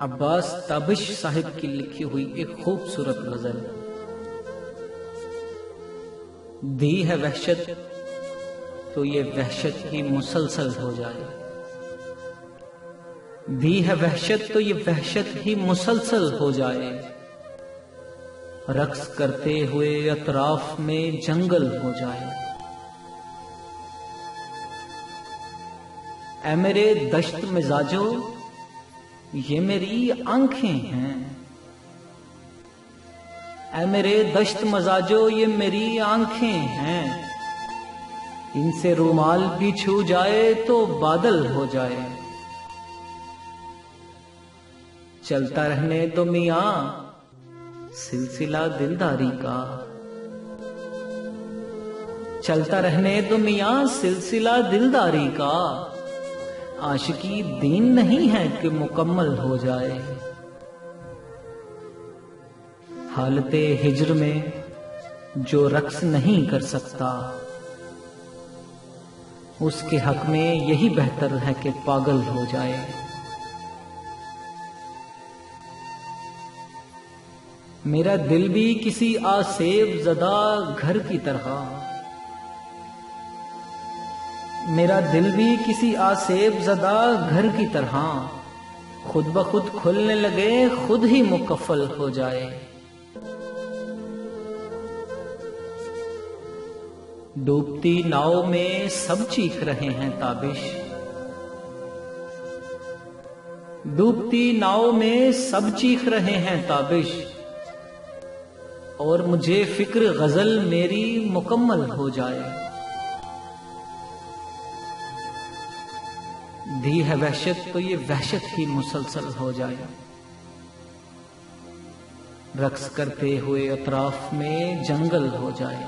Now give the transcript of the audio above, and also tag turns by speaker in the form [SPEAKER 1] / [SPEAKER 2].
[SPEAKER 1] عباس تابش صاحب کی لکھی ہوئی ایک خوبصورت غزل۔ دی ہے وحشت تو یہ وحشت ہی مسلسل ہو جائے، دی ہے وحشت تو یہ وحشت ہی مسلسل ہو جائے، رقص کرتے ہوئے اطراف میں جنگل ہو جائے۔ اے میرے دشت مزاجو یہ میری آنکھیں ہیں، اے میرے دشت مزاجو یہ میری آنکھیں ہیں، ان سے رومال بھی چھو جائے تو بادل ہو جائے۔ چلتا رہنے دو میاں سلسلہ دلداری کا، چلتا رہنے دو میاں سلسلہ دلداری کا، عاشقی دین نہیں ہے کہ مکمل ہو جائے۔ حالت ہجر میں جو رقص نہیں کر سکتا اس کے حق میں یہی بہتر ہے کہ پاگل ہو جائے۔ میرا دل بھی کسی آسیب زدہ گھر کی طرح، میرا دل بھی کسی آسیب زدہ گھر کی طرح خود بخود کھلنے لگے، خود ہی مکفل ہو جائے۔ ڈوبتی ناؤ میں سب چیخ رہے ہیں تابش، ڈوبتی ناؤ میں سب چیخ رہے ہیں تابش، اور مجھے فکر غزل میری مکمل ہو جائے۔ دی ہے وحشت تو یہ وحشت ہی مسلسل ہو جائے، رقص کرتے ہوئے اطراف میں جنگل ہو جائے۔